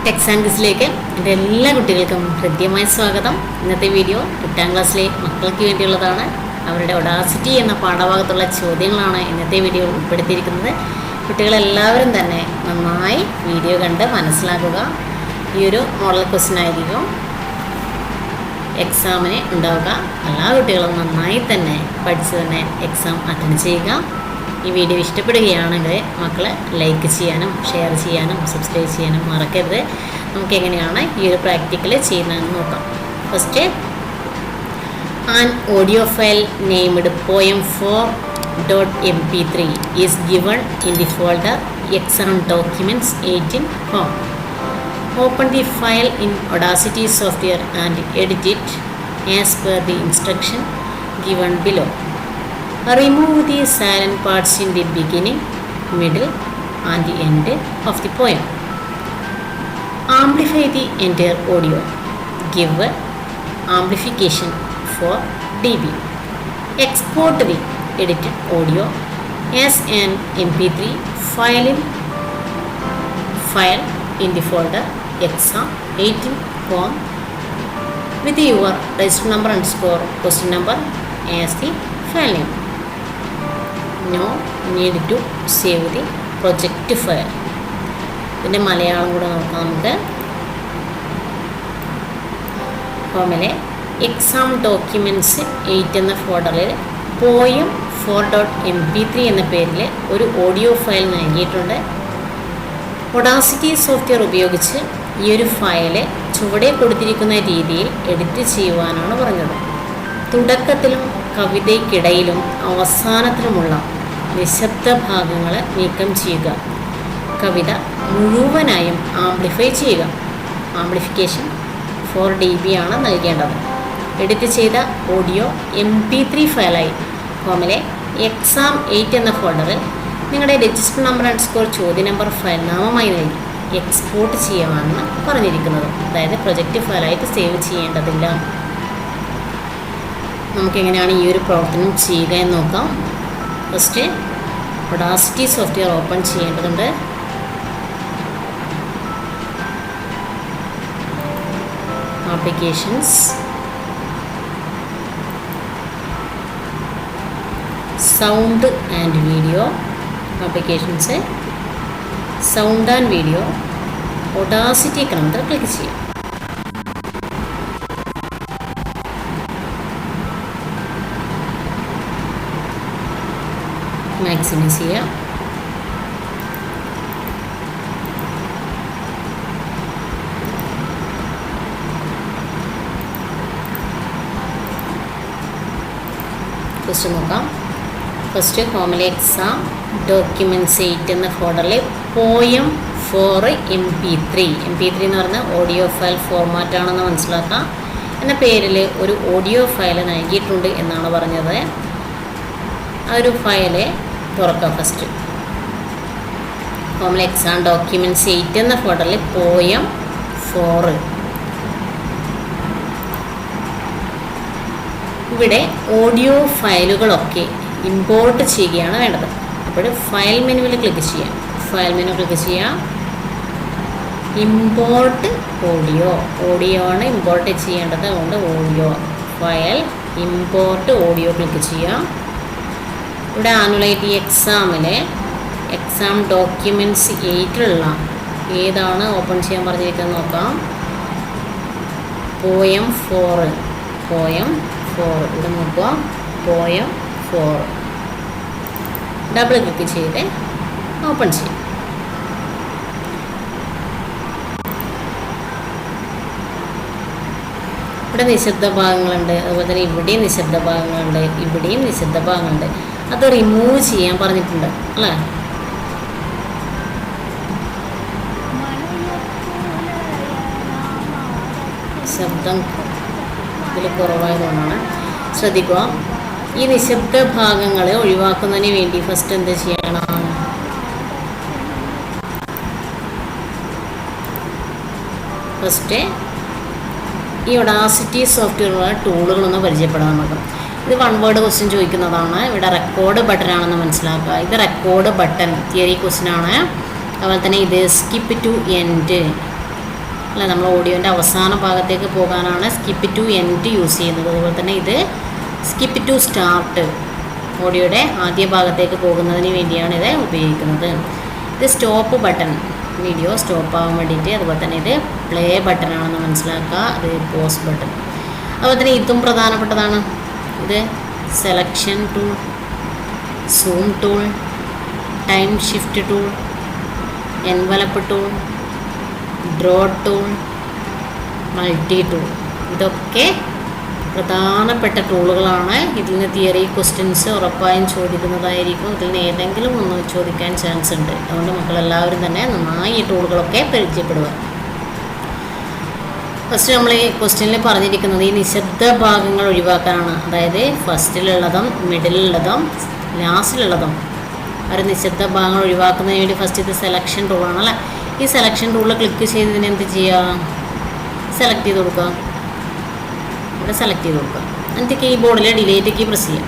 Tex and ക്വിസിലേക്ക് എൻ്റെ എല്ലാ കുട്ടികൾക്കും ഹൃദ്യമായ സ്വാഗതം. ഇന്നത്തെ വീഡിയോ 8ാം ക്ലാസ്സിലെ മക്കൾക്ക് വേണ്ടിയുള്ളതാണ്. അവരുടെ ഒഡാസിറ്റി എന്ന പാഠഭാഗത്തുള്ള ചോദ്യങ്ങളാണ് ഇന്നത്തെ വീഡിയോ ഉൾപ്പെടുത്തിയിരിക്കുന്നത്. കുട്ടികളെല്ലാവരും തന്നെ നന്നായി വീഡിയോ കണ്ട് മനസ്സിലാക്കുക. ഈ ഒരു മോഡൽ ക്വസ്റ്റ്യൻ ആയിരിക്കും എക്സാമിന് ഉണ്ടാവുക. എല്ലാ കുട്ടികളും നന്നായി തന്നെ പഠിച്ച് തന്നെ എക്സാം അറ്റൻഡ് ചെയ്യുക. ഈ വീഡിയോ ഇഷ്ടപ്പെടുകയാണെങ്കിൽ മക്കൾ ലൈക്ക് ചെയ്യാനും ഷെയർ ചെയ്യാനും സബ്സ്ക്രൈബ് ചെയ്യാനും മറക്കരുത്. നമുക്ക് എങ്ങനെയാണ് ഈ ഒരു പ്രാക്ടിക്കൽ ചെയ്യുന്നതെന്ന് നോക്കാം. First, an audio file named poem4.mp3 is given in the folder exam documents 8 in home. Open the file in Audacity software and edit it as per the instruction given below. Remove the silent parts in the beginning, middle and the end of the poem. Amplify the entire audio. Give amplification 4 dB. Export the edited audio as an MP3 file in the folder exam 18 form with your register number _ question number as the file name. No need to save the project file. ഇതിൻ്റെ മലയാളം കൂടെ നോക്കാം നമുക്ക്. ഫോമിലെ exam documents 8 എന്ന ഫോൾഡറിൽ poem4.mp3 എന്ന പേരിൽ ഒരു audio file നൽകിയിട്ടുണ്ട്. ഒഡാസിറ്റി സോഫ്റ്റ്വെയർ ഉപയോഗിച്ച് ഈ ഒരു ഫയല് ചുവടെ കൊടുത്തിരിക്കുന്ന രീതിയിൽ എഡിറ്റ് ചെയ്യുവാനാണ് പറഞ്ഞത്. തുടക്കത്തിലും കവിതയ്ക്കിടയിലും അവസാനത്തിലുമുള്ള നിശബ്ദ ഭാഗങ്ങൾ നീക്കം ചെയ്യുക. കവിത മുഴുവനായും ആംപ്ലിഫൈ ചെയ്യുക. ആംപ്ലിഫിക്കേഷൻ 4 dB ആണ് നൽകേണ്ടത്. എഡിറ്റ് ചെയ്ത ഓഡിയോ MP3 ഫയലായി ഫോമിലെ എക്സാം 8 എന്ന ഫോൾഡറിൽ നിങ്ങളുടെ രജിസ്റ്റർ നമ്പർ _ ചോദ്യ നമ്പർ ഫയൽ നാമമായി നൽകി എക്സ്പോർട്ട് ചെയ്യുവാനാണ് പറഞ്ഞിരിക്കുന്നത്. അതായത് പ്രൊജക്റ്റ് ഫയലായിട്ട് സേവ് ചെയ്യേണ്ടതില്ല. നമുക്കെങ്ങനെയാണ് ഈ ഒരു പ്രവർത്തനം ചെയ്യുക എന്ന് നോക്കാം. ഫസ്റ്റ്, ഒഡാസിറ്റി സോഫ്റ്റ്വെയർ ഓപ്പൺ ചെയ്യേണ്ടതുണ്ട്. Applications, sound and video, applications sound and video, Audacity ക്രമത്തിൽ ക്ലിക്ക് ചെയ്യാം. മാക്സിമൈസ് ചെയ്യാം. ഫസ്റ്റ് നോക്കാം. ഫസ്റ്റ് ഹോമിലെ എക്സാം ഡോക്യുമെൻറ്റ്സ് 8 എന്ന ഫോൾഡറിൽ poem4.mp3 എന്ന് പറഞ്ഞാൽ ഓഡിയോ ഫയൽ ഫോർമാറ്റാണെന്ന് മനസ്സിലാക്കാം. എന്ന പേരിൽ ഒരു ഓഡിയോ ഫയൽ നൽകിയിട്ടുണ്ട് എന്നാണ് പറഞ്ഞത്. ആ ഒരു ഫയല് തുറക്കാം. ഫസ്റ്റ് ഹോമിലെ എക്സാം ഡോക്യുമെൻറ്റ്സ് 8 എന്ന ഫോൾഡറിൽ poem4. ഇവിടെ ഓഡിയോ ഫയലുകളൊക്കെ ഇമ്പോർട്ട് ചെയ്യുകയാണ് വേണ്ടത്. അപ്പോൾ ഫയൽ മെനുവിൽ ക്ലിക്ക് ചെയ്യാം. ഫയൽ മെനു ക്ലിക്ക് ചെയ്യാം. ഇമ്പോർട്ട് ഓഡിയോ ആണ് ഇമ്പോർട്ട് ചെയ്യേണ്ടത്. അതുകൊണ്ട് audio file import audio click ചെയ്യാം. ഇവിടെ ആനുവലായിട്ട് ഈ എക്സാമിലെ എക്സാം ഡോക്യുമെൻറ്റ്സ് 8 ഏതാണ് ഓപ്പൺ ചെയ്യാൻ പറഞ്ഞിരിക്കുന്നത് നോക്കാം. poem4 ഇവിടെ നോക്കുക. poem4 ഡബിൾ ക്ലിക്ക് ചെയ്ത് ഓപ്പൺ ചെയ്യും. ഇവിടെ നിശബ്ദ ഭാഗങ്ങളുണ്ട്. അതുപോലെ തന്നെ ഇവിടെയും നിശബ്ദ ഭാഗങ്ങളുണ്ട്. ഇവിടെയും നിശബ്ദ ഭാഗങ്ങളുണ്ട്. അത് റിമൂവ് ചെയ്യാൻ പറഞ്ഞിട്ടുണ്ട് അല്ലേ. ശബ്ദം ഇതിൽ കുറവായതുകൊണ്ടാണ്. ശ്രദ്ധിക്കുക. ഈ നിശബ്ദ ഭാഗങ്ങൾ ഒഴിവാക്കുന്നതിന് വേണ്ടി ഫസ്റ്റ് എന്ത് ചെയ്യണം? ഫസ്റ്റ് ഈ ഒഡാസിറ്റി സോഫ്റ്റ്വെയറുള്ള ടൂളുകളൊന്ന് പരിചയപ്പെടാൻ നമുക്ക്. ഇത് 1 വേർഡ് ക്വസ്റ്റ്യൻ ചോദിക്കുന്നതാണ്. ഇവിടെ റെക്കോർഡ് ബട്ടൺ ആണെന്ന് മനസ്സിലാക്കുക. ഇത് റെക്കോർഡ് ബട്ടൺ തിയറി ക്വസ്റ്റ്യൻ ആണ്. അതുപോലെ തന്നെ ഇത് സ്കിപ്പ് ടു എൻഡ് അല്ല, നമ്മൾ ഓഡിയോൻ്റെ അവസാന ഭാഗത്തേക്ക് പോകാനാണ് സ്കിപ്പ് ടു എൻഡ് യൂസ് ചെയ്യുന്നത്. അതുപോലെ തന്നെ ഇത് സ്കിപ്പ് ടു സ്റ്റാർട്ട്, ഓഡിയോയുടെ ആദ്യ ഭാഗത്തേക്ക് പോകുന്നതിന് വേണ്ടിയാണ് ഇത് ഉപയോഗിക്കുന്നത്. ഇത് സ്റ്റോപ്പ് ബട്ടൺ, വീഡിയോ സ്റ്റോപ്പ് ആവാൻ വേണ്ടിയിട്ട്. അതുപോലെ തന്നെ ഇത് പ്ലേ ബട്ടൺ ആണെന്ന് മനസ്സിലാക്കുക. അത് പോസ് ബട്ടൺ. അതുപോലെ തന്നെ ഇതും പ്രധാനപ്പെട്ടതാണ്. ഇത് selection tool, zoom tool, time shift tool, envelope tool, draw tool, multi tool. ഇതൊക്കെ പ്രധാനപ്പെട്ട ടൂളുകളാണ്. ഇതിൽ നിന്ന് തിയറി ക്വസ്റ്റ്യൻസ് ഉറപ്പായും ചോദിക്കുന്നതായിരിക്കും. ഇതിൽ നിന്ന് ഏതെങ്കിലും ഒന്ന് ചോദിക്കാൻ ചാൻസ് ഉണ്ട്. അതുകൊണ്ട് മക്കളെല്ലാവരും തന്നെ നന്നായി ഈ ടൂളുകളൊക്കെ പരിചയപ്പെടുക. ഫസ്റ്റ് നമ്മൾ ഈ ക്വസ്റ്റ്യനിൽ പറഞ്ഞിരിക്കുന്നത് ഈ നിശബ്ദ ഭാഗങ്ങൾ ഒഴിവാക്കാനാണ്. അതായത് ഫസ്റ്റിലുള്ളതും മിഡിലുള്ളതും ലാസ്റ്റിലുള്ളതും ഒരു നിശബ്ദ ഭാഗങ്ങൾ ഒഴിവാക്കുന്നതിന് വേണ്ടി ഫസ്റ്റ് ഇത് സെലക്ഷൻ ടൂളാണല്ലേ. ഈ സെലക്ഷൻ ടൂളിൽ ക്ലിക്ക് ചെയ്തതിന് എന്ത് ചെയ്യുക? സെലക്ട് ചെയ്ത് കൊടുക്കുക. ഇവിടെ സെലക്ട് ചെയ്ത് കൊടുക്കുക. എന്നിട്ട് കീബോർഡിൽ ഡിലീറ്റ് കീ പ്രസ് ചെയ്യുക.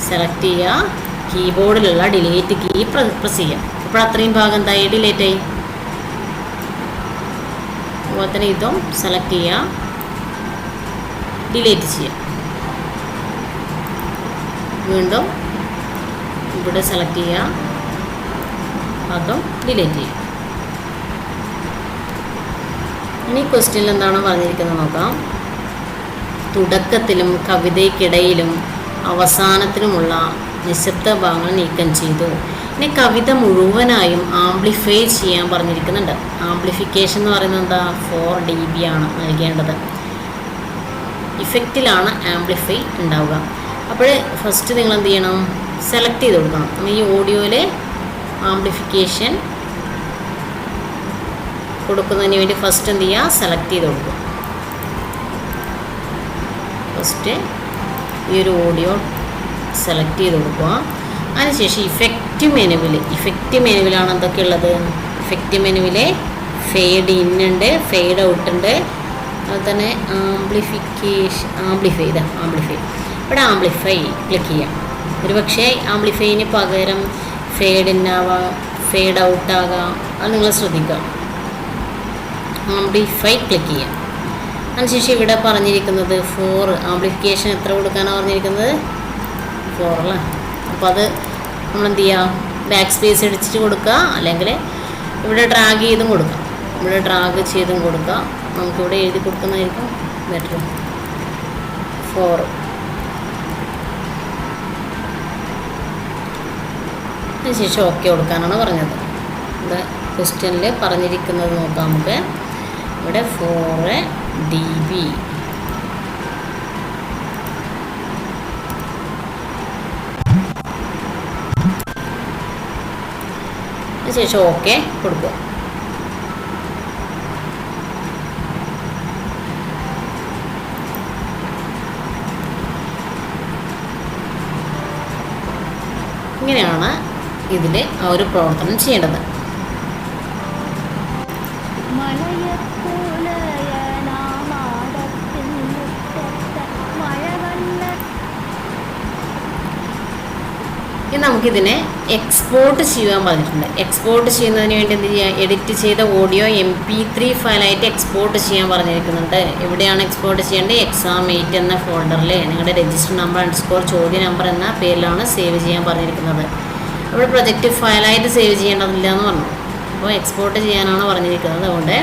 സെലക്ട് ചെയ്യുക, കീബോർഡിലുള്ള ഡിലീറ്റ് കീ പ്രസ് ചെയ്യുക. ഇപ്പോൾ അത്രയും ഭാഗം എന്തായി? ഡിലീറ്റ് ആയി. അതുപോലെ തന്നെ ഇതും സെലക്ട് ചെയ്യുക, ഡിലീറ്റ് ചെയ്യുക. വീണ്ടും ഇവിടെ സെലക്ട് ചെയ്യുക, അതും ഡിലീറ്റ് ചെയ്യുക. ഇനി ക്വസ്റ്റ്യനിൽ എന്താണ് പറഞ്ഞിരിക്കുന്നത് നോക്കാം. തുടക്കത്തിലും കവിതയ്ക്കിടയിലും അവസാനത്തിലുമുള്ള നിശബ്ദ ഭാഗങ്ങൾ നീക്കം ചെയ്തു. ഇനി കവിത മുഴുവനായും ആംപ്ലിഫൈ ചെയ്യാൻ പറഞ്ഞിരിക്കുന്നുണ്ട്. ആംപ്ലിഫിക്കേഷൻ എന്ന് പറയുന്നത് എന്താ? 4 dB ആണ് നൽകേണ്ടത്. ഇഫക്റ്റിലാണ് ആംപ്ലിഫൈ ഉണ്ടാവുക. അപ്പോൾ ഫസ്റ്റ് നിങ്ങൾ എന്ത് ചെയ്യണം? സെലക്ട് ചെയ്ത് കൊടുക്കണം. ഈ ഓഡിയോയിൽ ആംപ്ലിഫിക്കേഷൻ കൊടുക്കുന്നതിന് വേണ്ടി ഫസ്റ്റ് എന്ത് ചെയ്യുക? സെലക്ട് ചെയ്ത് കൊടുക്കുക. ഫസ്റ്റ് ഈ ഒരു ഓഡിയോ സെലക്ട് ചെയ്ത് കൊടുക്കുക. അതിനുശേഷം ഇഫക്റ്റ് മെനുവിലാണ് എന്തൊക്കെ ഉള്ളത്? ഇഫക്റ്റ് മെനുവിൽ ഫെയ്ഡ് ഇൻ ഉണ്ട്, ഫെയ്ഡ് ഔട്ട് ഉണ്ട്. അതുപോലെ തന്നെ ആംപ്ലിഫൈ. ഇവിടെ ആംപ്ലിഫൈ ക്ലിക്ക് ചെയ്യാം. ഒരു പക്ഷേ ആംപ്ലിഫൈന് പകരം ഫെയ്ഡ് ഇൻ ആവാം, ഫെയ്ഡ് ഔട്ട് ആകാം. അത് നിങ്ങൾ ശ്രദ്ധിക്കുക. ആംപ്ലിഫൈ ക്ലിക്ക് ചെയ്യാം. അതിനുശേഷം ഇവിടെ പറഞ്ഞിരിക്കുന്നത് 4 ആംപ്ലിഫിക്കേഷൻ എത്ര കൊടുക്കാനാണ് പറഞ്ഞിരിക്കുന്നത്? 4 അല്ലേ. അപ്പോൾ അത് നമ്മളെന്ത് ചെയ്യുക? ബാക്ക് സ്പേസ് അടിച്ചിട്ട് കൊടുക്കുക, അല്ലെങ്കിൽ ഇവിടെ ഡ്രാഗ് ചെയ്തും കൊടുക്കാം. ഇവിടെ ഡ്രാഗ് ചെയ്തും കൊടുക്കുക. നമുക്കിവിടെ എഴുതി കൊടുക്കുന്നതായിരിക്കും ബെറ്റർ. 4. അതിനുശേഷം ഓക്കെ കൊടുക്കാനാണ് പറഞ്ഞത്. ഇവിടെ ക്വസ്റ്റ്യനിൽ പറഞ്ഞിരിക്കുന്നത് നോക്കാം നമുക്ക്. ഇവിടെ 4 dB. അതിനുശേഷം ഓക്കെ കൊടുക്കുക. ഇങ്ങനെയാണ് ഇതിൽ ആ ഒരു പ്രവർത്തനം ചെയ്യേണ്ടത്. ഇനി നമുക്കിതിനെ എക്സ്പോർട്ട് ചെയ്യാൻ പറഞ്ഞിട്ടുണ്ട്. എക്സ്പോർട്ട് ചെയ്യുന്നതിന് വേണ്ടി എന്ത് ചെയ്യുക? എഡിറ്റ് ചെയ്ത ഓഡിയോ MP3 ഫയലായിട്ട് എക്സ്പോർട്ട് ചെയ്യാൻ പറഞ്ഞിരിക്കുന്നുണ്ട്. എവിടെയാണ് എക്സ്പോർട്ട് ചെയ്യേണ്ടത്? Exam8 എന്ന ഫോൾഡറിൽ നിങ്ങളുടെ രജിസ്റ്റർ നമ്പർ _ ചോദ്യ നമ്പർ എന്ന പേരിലാണ് സേവ് ചെയ്യാൻ പറഞ്ഞിരിക്കുന്നത്. അവിടെ പ്രൊജക്റ്റ് ഫയലായിട്ട് സേവ് ചെയ്യേണ്ടതില്ല എന്ന് പറഞ്ഞു. അപ്പോൾ എക്സ്പോർട്ട് ചെയ്യാനാണ് പറഞ്ഞിരിക്കുന്നത്. അതുകൊണ്ട്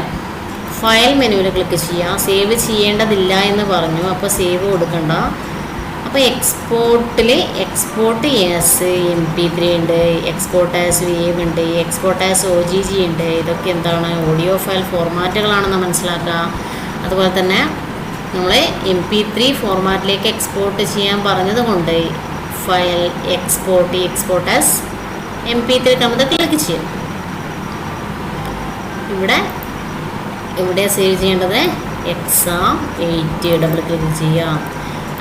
ഫയൽ മെനുവിൽ ക്ലിക്ക് ചെയ്യുക. സേവ് ചെയ്യേണ്ടതില്ല എന്ന് പറഞ്ഞു, അപ്പോൾ സേവ് കൊടുക്കണ്ട. അപ്പോൾ എക്സ്പോർട്ടിൽ എക്സ്പോർട്ട് ആസ് MP3 ഉണ്ട്, എക്സ്പോർട്ട് ആസ് WAV ഉണ്ട്, എക്സ്പോർട്ട് ആസ് OGG ഉണ്ട്. ഇതൊക്കെ എന്താണ്? ഓഡിയോ ഫയൽ ഫോർമാറ്റുകളാണെന്ന് മനസ്സിലാക്കുക. അതുപോലെ തന്നെ നമ്മൾ MP3 ഫോർമാറ്റിലേക്ക് എക്സ്പോർട്ട് ചെയ്യാൻ പറഞ്ഞതുകൊണ്ട് ഫയൽ എക്സ്പോർട്ട് ആസ് MP3 കമ്പത് ക്ലിക്ക് ചെയ്യും. ഇവിടെ സേവ് ചെയ്യേണ്ടത് Exam8 ഡബിൾ ക്ലിക്ക് ചെയ്യാം.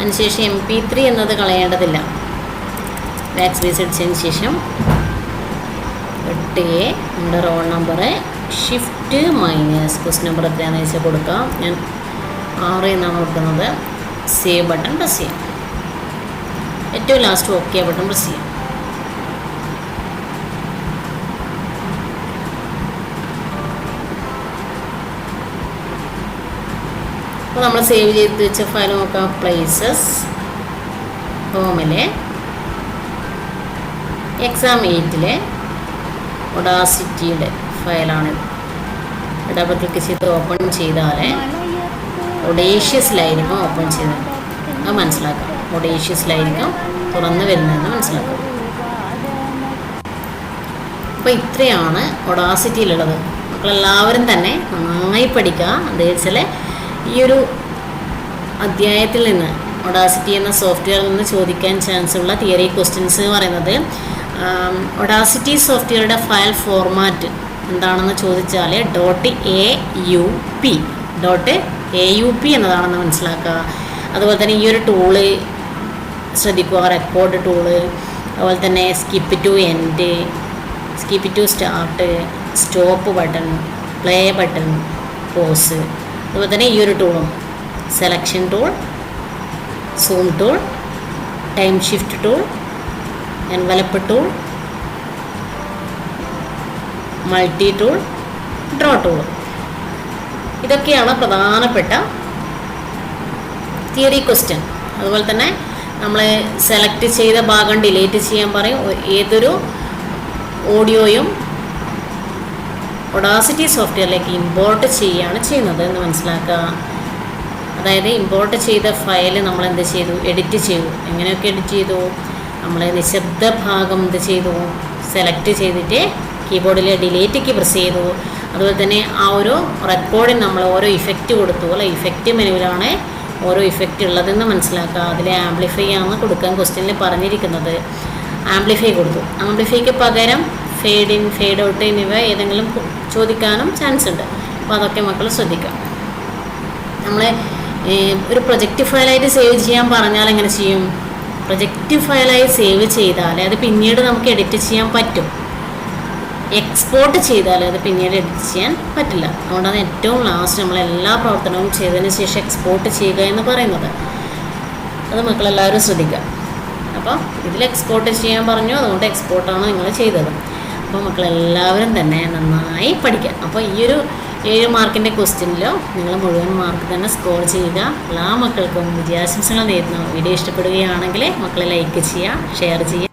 അതിനുശേഷം MP3 എന്നത് കളയേണ്ടതില്ല. ബാക്ക് സ്പേസ് അടിച്ചതിന് ശേഷം 8A നമ്മുടെ roll number shift - quest number എത്രയാണെന്ന് വെച്ചാൽ കൊടുക്കാം. ഞാൻ 6 എന്നാണ് കൊടുക്കുന്നത്. സേവ് ബട്ടൺ പ്രസ് ചെയ്യാം. ഏറ്റവും ലാസ്റ്റ് ഓക്കെ ബട്ടൺ പ്രസ് ചെയ്യാം. അപ്പോൾ നമ്മൾ സേവ് ചെയ്ത് വെച്ച ഫയൽ നോക്കാം. പ്ലേസസ് ഹോമിലെ എക്സാം 8 ഒഡാസിറ്റിയുടെ ഫയലാണിത്. ഡബിൾ ക്ലിക്ക് ചെയ്ത് ഓപ്പൺ ചെയ്താൽ ഒഡേഷ്യസിലായിരിക്കും ഓപ്പൺ ചെയ്തത്. അത് മനസ്സിലാക്കാം. ഒഡേഷ്യസിലായിരിക്കും തുറന്നു വരുന്നതെന്ന് മനസ്സിലാക്കാം. അപ്പോൾ ഇത്രയാണ് ഒഡാസിറ്റിയിലുള്ളത്. മക്കളെല്ലാവരും തന്നെ നന്നായി പഠിക്കുക. എന്താ വെച്ചാൽ ഈ ഒരു അധ്യായത്തിൽ നിന്ന് ഒഡാസിറ്റി എന്ന സോഫ്റ്റ്വെയറിൽ നിന്ന് ചോദിക്കാൻ ചാൻസ് ഉള്ള തിയറി ക്വസ്റ്റ്യൻസ് എന്ന് പറയുന്നത് ഒഡാസിറ്റി സോഫ്റ്റ്വെയറുടെ ഫയൽ ഫോർമാറ്റ് എന്താണെന്ന് ചോദിച്ചാൽ .aup എന്നതാണെന്ന് മനസ്സിലാക്കുക. അതുപോലെ തന്നെ ഈ ഒരു ടൂള് ശ്രദ്ധിക്കുക. റെക്കോർഡ് ടൂള്, അതുപോലെ തന്നെ skip to end, skip to start, stop button, play button, pause. അതുപോലെ തന്നെ ഈ ഒരു ടൂളും selection tool, zoom tool, time shift tool, envelope tool, multi tool, draw tool. ഇതൊക്കെയാണ് പ്രധാനപ്പെട്ട തിയറി ക്വസ്റ്റ്യൻ. അതുപോലെ തന്നെ നമ്മൾ സെലക്ട് ചെയ്ത ഭാഗം ഡിലീറ്റ് ചെയ്യാൻ പറയും. ഏതൊരു ഓഡിയോയും ഒഡാസിറ്റി സോഫ്റ്റ്വെയറിലേക്ക് ഇമ്പോർട്ട് ചെയ്യുകയാണ് ചെയ്യുന്നത് എന്ന് മനസ്സിലാക്കുക. അതായത് ഇമ്പോർട്ട് ചെയ്ത ഫയൽ നമ്മൾ എന്ത് ചെയ്തു? എഡിറ്റ് ചെയ്തു. എങ്ങനെയൊക്കെ എഡിറ്റ് ചെയ്തു? നമ്മൾ നിശബ്ദ ഭാഗം എന്ത് ചെയ്തു? സെലക്ട് ചെയ്തിട്ട് കീബോർഡിൽ ഡിലീറ്റ് കീ പ്രസ് ചെയ്തു. അതുപോലെ തന്നെ ആ ഒരു റെക്കോർഡിന് നമ്മൾ ഓരോ ഇഫക്റ്റ് കൊടുത്തു. അല്ല, ഇഫക്റ്റ് മെനുവിലാണ് ഓരോ ഇഫക്റ്റ് ഉള്ളതെന്ന് മനസ്സിലാക്കുക. അതിൽ ആംപ്ലിഫൈ ആണ് കൊടുക്കാൻ ക്വസ്റ്റ്യനിൽ പറഞ്ഞിരിക്കുന്നത്. ആംപ്ലിഫൈ കൊടുത്തു. ആംപ്ലിഫൈക്ക് പകരം ഫേഡ് ഇൻ, ഫേഡ് ഔട്ട് എന്നിവ ഏതെങ്കിലും ചോദിക്കാനും ചാൻസ് ഉണ്ട്. അപ്പോൾ അതൊക്കെ മക്കൾ ശ്രദ്ധിക്കാം. നമ്മൾ ഒരു പ്രൊജക്റ്റ് ഫയലായിട്ട് സേവ് ചെയ്യാൻ പറഞ്ഞാൽ എങ്ങനെ ചെയ്യും? പ്രൊജക്റ്റ് ഫയലായി സേവ് ചെയ്താൽ അത് പിന്നീട് നമുക്ക് എഡിറ്റ് ചെയ്യാൻ പറ്റും. എക്സ്പോർട്ട് ചെയ്താൽ അത് പിന്നീട് എഡിറ്റ് ചെയ്യാൻ പറ്റില്ല. അതുകൊണ്ടാണ് ഏറ്റവും ലാസ്റ്റ് നമ്മളെല്ലാ പ്രവർത്തനവും ചെയ്തതിന് ശേഷം എക്സ്പോർട്ട് ചെയ്യുക എന്ന് പറയുന്നത്. അത് മക്കളെല്ലാവരും ശ്രദ്ധിക്കുക. അപ്പോൾ ഇതിൽ എക്സ്പോർട്ട് ചെയ്യാൻ പറഞ്ഞു, അതുകൊണ്ട് എക്സ്പോർട്ടാണ് നിങ്ങൾ ചെയ്തത്. അപ്പോൾ മക്കളെല്ലാവരും തന്നെ നന്നായി പഠിക്കുക. അപ്പോൾ ഈ ഒരു 7 മാർക്കിൻ്റെ ക്വസ്റ്റ്യനിലോ നിങ്ങൾ മുഴുവൻ മാർക്ക് തന്നെ സ്കോർ ചെയ്യുക. എല്ലാ മക്കൾക്കും വിജയാശംസകൾ നേരുന്നു. വീഡിയോ ഇഷ്ടപ്പെടുകയാണെങ്കിൽ മക്കളെ ലൈക്ക് ചെയ്യുക, ഷെയർ ചെയ്യുക.